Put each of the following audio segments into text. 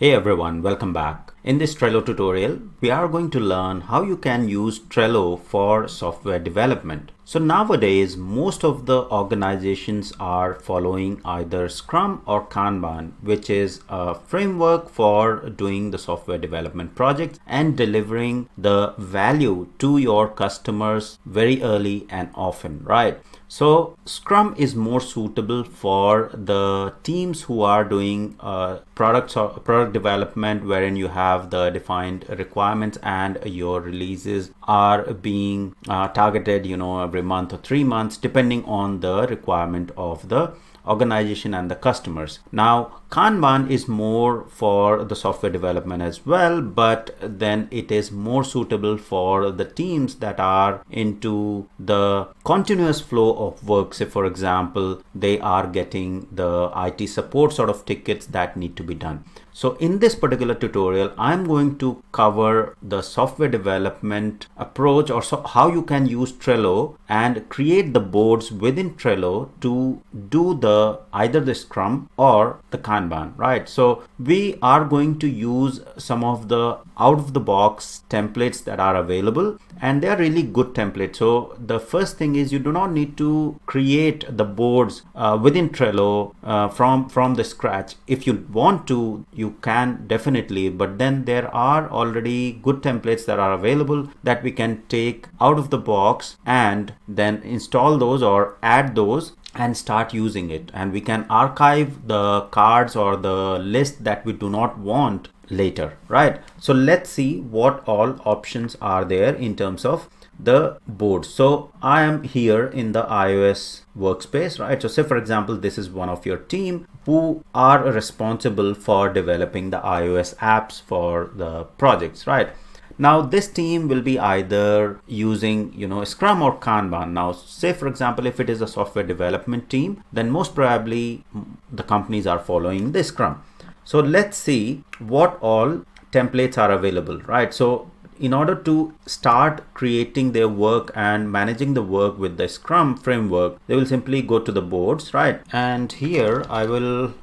Hey everyone, welcome back. In this Trello tutorial, we are going to learn how you can use Trello for software development. So nowadays, most of the organizations are following either Scrum or Kanban, which is a framework for doing the software development projects and delivering the value to your customers very early and often, right? So Scrum is more suitable for the teams who are doing products or product development, wherein you have the defined requirements and your releases are being targeted, every month or 3 months, depending on the requirement of the organization and the customers. Now Kanban is more for the software development as well, but then it is more suitable for the teams that are into the continuous flow of work. Say for example, they are getting the IT support sort of tickets that need to be done. So in this particular tutorial, I'm going to cover the software development approach, or how you can use Trello and create the boards within Trello to do either the Scrum or the Kanban, right? So we are going to use some of the out of the box templates that are available, and they are really good templates. So the first thing is, you do not need to create the boards within Trello from the scratch. If you want to, you can definitely, but then there are already good templates that are available that we can take out of the box and then install those or add those and start using it. And we can archive the cards or the list that we do not want later, right? So let's see what all options are there in terms of the board. So I am here in the iOS workspace, right? So say for example, this is one of your team who are responsible for developing the iOS apps for the projects, right? Now this team will be either using Scrum or Kanban. Now say for example, if it is a software development team, then most probably the companies are following the Scrum. So let's see what all templates are available, right? So in order to start creating their work and managing the work with the Scrum framework, they will simply go to the boards, right? And here I will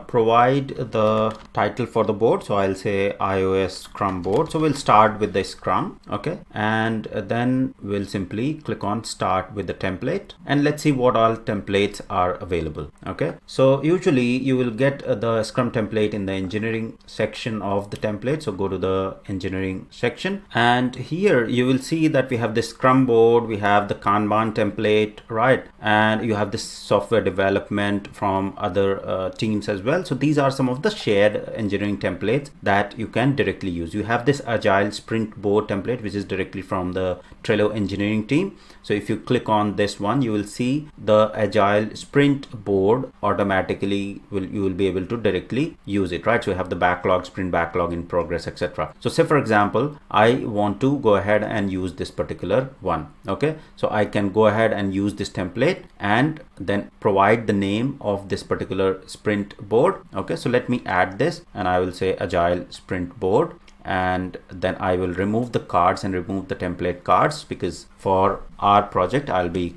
provide the title for the board. So I'll say iOS Scrum board. So we'll start with the Scrum, okay? And then we'll simply click on start with the template, and let's see what all templates are available, okay? So usually you will get the Scrum template in the engineering section of the template. So go to the engineering section, and here you will see that we have the Scrum board, we have the Kanban template, right? And you have this software development from other teams as well. So these are some of the shared engineering templates that you can directly use. You have this Agile sprint board template, which is directly from the Trello engineering team. So if you click on this one, you will see the Agile sprint board automatically you will be able to directly use it, right? So you have the backlog, sprint backlog, in progress, etc. So say for example, I want to go ahead and use this particular one, okay? So I can go ahead and use this template and then provide the name of this particular sprint board, okay? So let me add this, and I will say Agile sprint board, and then I will remove the cards and remove the template cards, because for our project I'll be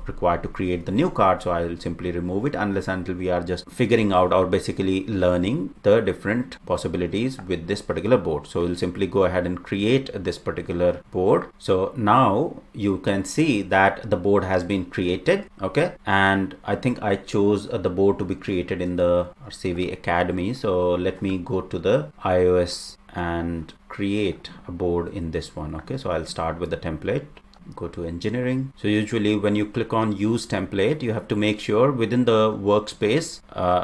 required to create the new card. So I will simply remove it until we are just figuring out or basically learning the different possibilities with this particular board. So we'll simply go ahead and create this particular board. So now you can see that the board has been created, okay? And I think I chose the board to be created in the CV Academy. So let me go to the iOS and create a board in this one, okay? So I'll start with the template, go to engineering. So usually when you click on use template, you have to make sure within the workspace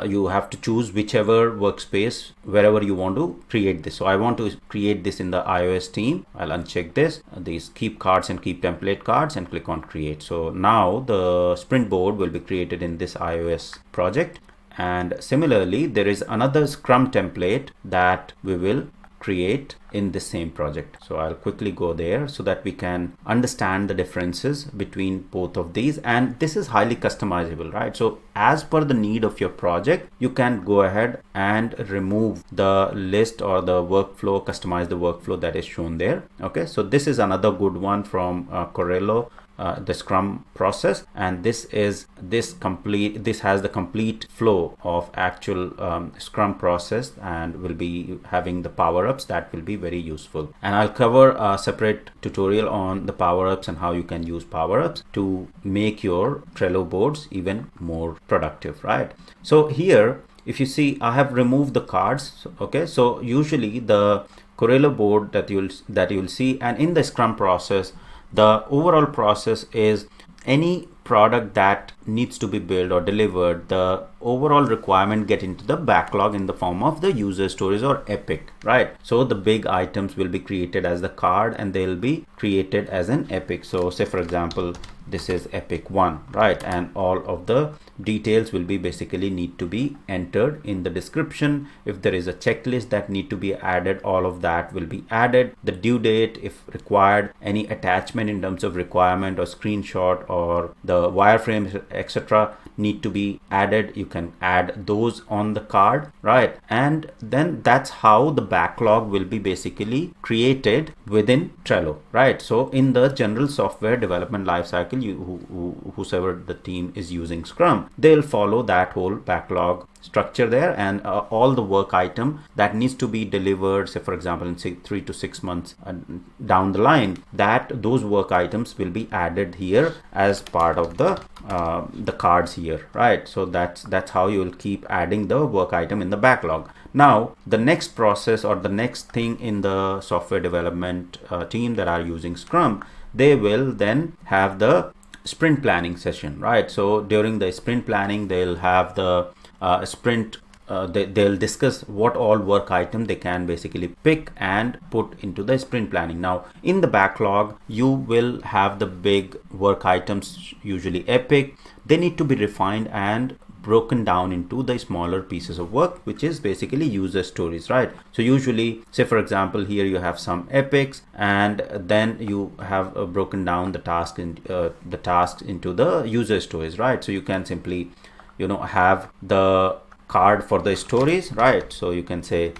you have to choose whichever workspace wherever you want to create this. So I want to create this in the iOS team. I'll uncheck this, these keep cards and keep template cards, and click on create. So now the sprint board will be created in this iOS project. And similarly, there is another Scrum template that we will create in the same project. So I'll quickly go there so that we can understand the differences between both of these. And this is highly customizable, right? So as per the need of your project, you can go ahead and remove the list or the workflow, customize the workflow that is shown there, okay? So this is another good one from Trello the Scrum process, and this has the complete flow of actual Scrum process, and will be having the power-ups that will be very useful. And I'll cover a separate tutorial on the power-ups and how you can use power-ups to make your Trello boards even more productive, right? So here, if you see, I have removed the cards. Okay, so usually the Trello board that you'll see, and in the Scrum process, the overall process is any product that needs to be built or delivered, the overall requirement get into the backlog in the form of the user stories or epic, right? So the big items will be created as the card, and they'll be created as an epic. So say for example, this is epic 1, right? And all of the details will be basically need to be entered in the description. If there is a checklist that need to be added, all of that will be added. The due date, if required, any attachment in terms of requirement or screenshot or the wireframe, etc., need to be added. You can add those on the card, right? And then that's how the backlog will be basically created within Trello, right? So in the general software development lifecycle, whosoever the team is using Scrum, they'll follow that whole backlog structure there, and all the work item that needs to be delivered, say for example in 3 to 6 months down the line, that those work items will be added here as part of the cards here, right? So that's how you will keep adding the work item in the backlog. Now the next process or the next thing in the software development team that are using Scrum, they will then have the sprint planning session, right? So during the sprint planning, they'll have the sprint, they'll discuss what all work item they can basically pick and put into the sprint planning. Now in the backlog, you will have the big work items, usually epic. They need to be refined and broken down into the smaller pieces of work, which is basically user stories, right? So usually, say for example, here you have some epics, and then you have broken down the tasks into the user stories, right? So you can simply, have the card for the stories, right? So you can say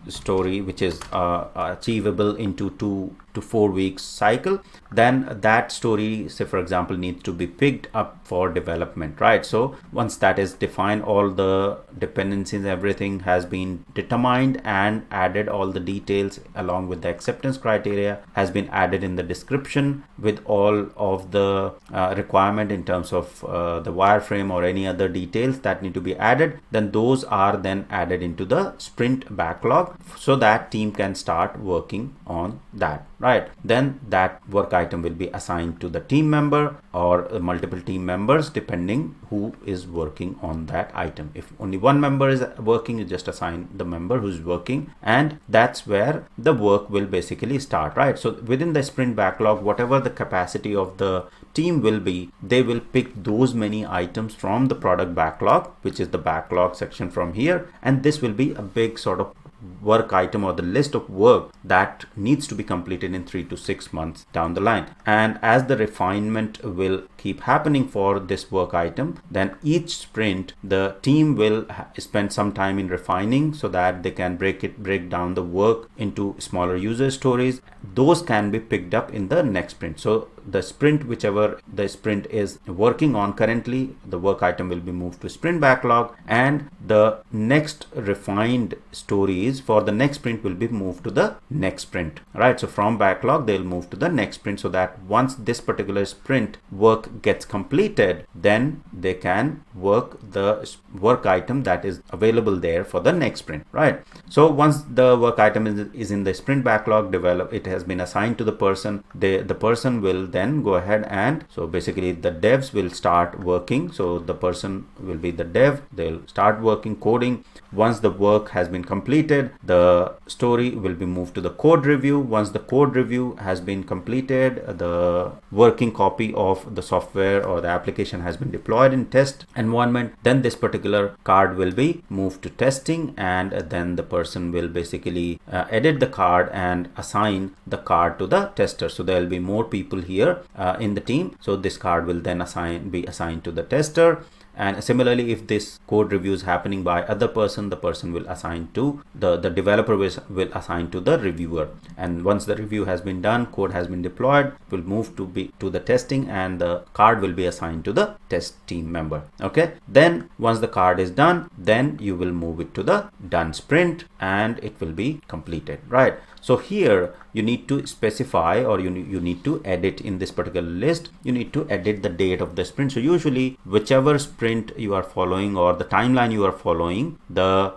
story which is achievable into 2 to 4 weeks cycle. Then that story, say for example, needs to be picked up for development, right? So once that is defined, all the dependencies, everything has been determined and added, all the details along with the acceptance criteria has been added in the description with all of the requirement in terms of the wireframe or any other details that need to be added. Then those are then added into the sprint backlog so that team can start working on that, right? Then that work item will be assigned to the team member or multiple team members depending who is working on that item. If only one member is working, you just assign the member who's working, and that's where the work will basically start, right? So within the sprint backlog, whatever the capacity of the team will be, they will pick those many items from the product backlog, which is the backlog section from here, and this will be a big sort of work item or the list of work that needs to be completed in 3 to 6 months down the line. And as the refinement will keep happening for this work item, then each sprint the team will spend some time in refining so that they can break down the work into smaller user stories. Those can be picked up in the next sprint. So the sprint, whichever the sprint is working on currently, the work item will be moved to sprint backlog, and the next refined stories for the next sprint will be moved to the next sprint, right? So from backlog they'll move to the next sprint, so that once this particular sprint work gets completed, then they can work the work item that is available there for the next sprint, right? So once the work item is in the sprint backlog, it has been assigned to the person. The person will then go ahead, and so basically the devs will start working. So the person will be the dev, they'll start working, coding. Once the work has been completed, the story will be moved to the code review. Once the code review has been completed, the working copy of the software or the application has been deployed in test environment, then this particular card will be moved to testing, and then the person will basically edit the card and assign the card to the tester. So there will be more people here in the team, so this card will then be assigned to the tester. And similarly, if this code review is happening by other person, the person will assign to the developer will assign to the reviewer. And once the review has been done, code has been deployed, will move to the testing, and the card will be assigned to the test team member. Okay, then once the card is done, then you will move it to the done sprint and it will be completed, right? So here you need to specify, or you need to edit in this particular list. You need to edit the date of the sprint. So usually whichever sprint you are following or the timeline you are following, the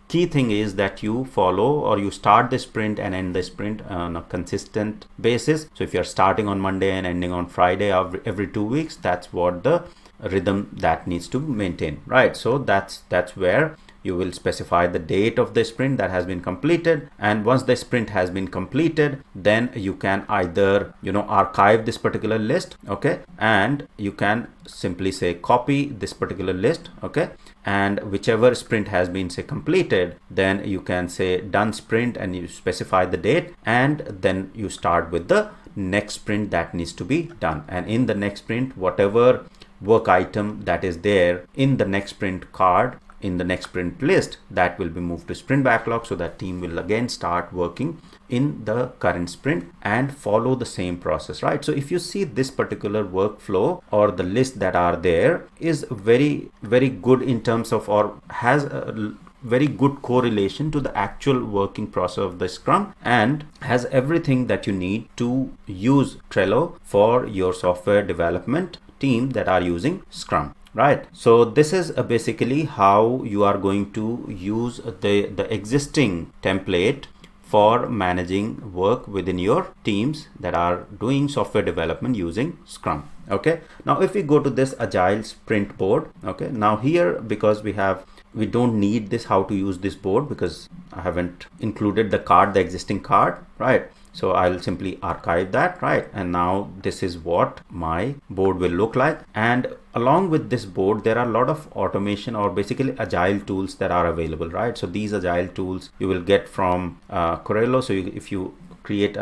key thing is that you follow, or you start the sprint and end the sprint on a consistent basis. So if you're starting on Monday and ending on Friday every 2 weeks, that's what the rhythm that needs to maintain, right? So that's where you will specify the date of the sprint that has been completed. And once the sprint has been completed, then you can either archive this particular list, okay, and you can simply say copy this particular list, okay, and whichever sprint has been completed, then you can say done sprint and you specify the date, and then you start with the next sprint that needs to be done. And in the next sprint, whatever work item that is there in the next sprint card, in the next sprint list, that will be moved to sprint backlog, so that team will again start working in the current sprint and follow the same process, right? So if you see this particular workflow, or the list that are there, is very good in terms of, or has a very good correlation to the actual working process of the Scrum, and has everything that you need to use Trello for your software development team that are using Scrum. Right, so this is basically how you are going to use the existing template for managing work within your teams that are doing software development using Scrum. Okay, now if we go to this Agile sprint board, okay, now here, because we don't need this, how to use this board, because I haven't included the existing card, right? So I'll simply archive that, right? And now this is what my board will look like. And along with this board, there are a lot of automation, or basically agile tools that are available, right? So these agile tools you will get from Trello. So if you create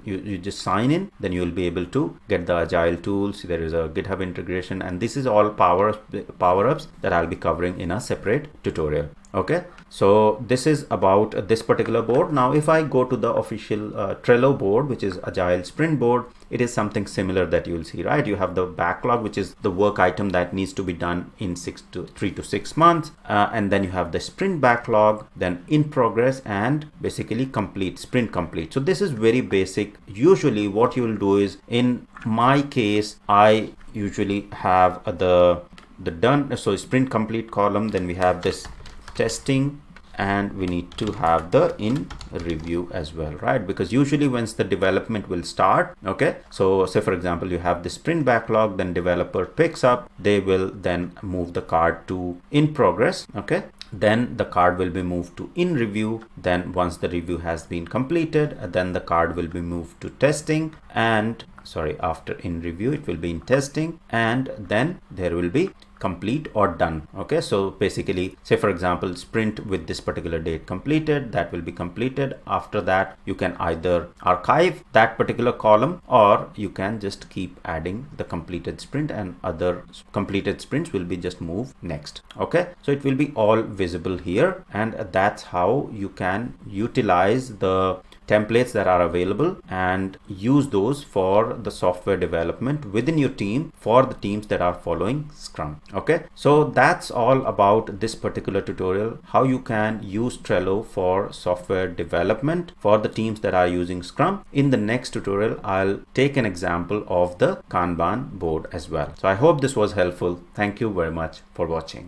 you just sign in, then you will be able to get the agile tools. There is a GitHub integration, and this is all power-ups that I'll be covering in a separate tutorial. Okay, so this is about this particular board. Now if I go to the official Trello board, which is Agile Sprint board, it is something similar that you will see, right? You have the backlog, which is the work item that needs to be done in 3 to 6 months, and then you have the sprint backlog, then in progress, and basically complete, sprint complete. So this is very basic. Usually what you will do is, in my case, I usually have the done, so sprint complete column, then we have this testing, and we need to have the in review as well, right? Because usually once the development will start, okay, so say for example you have the sprint backlog, then developer picks up, they will then move the card to in progress, okay, then the card will be moved to in review. Then once the review has been completed, then the card will be moved to testing, and after in review it will be in testing, and then there will be complete or done. Okay, so basically, say for example sprint with this particular date completed, that will be completed. After that you can either archive that particular column, or you can just keep adding the completed sprint, and other completed sprints will be just moved next. Okay, so it will be all visible here, and that's how you can utilize the templates that are available and use those for the software development within your team, for the teams that are following Scrum. Okay, so that's all about this particular tutorial, how you can use Trello for software development for the teams that are using Scrum. In the next tutorial, I'll take an example of the Kanban board as well. So I hope this was helpful. Thank you very much for watching.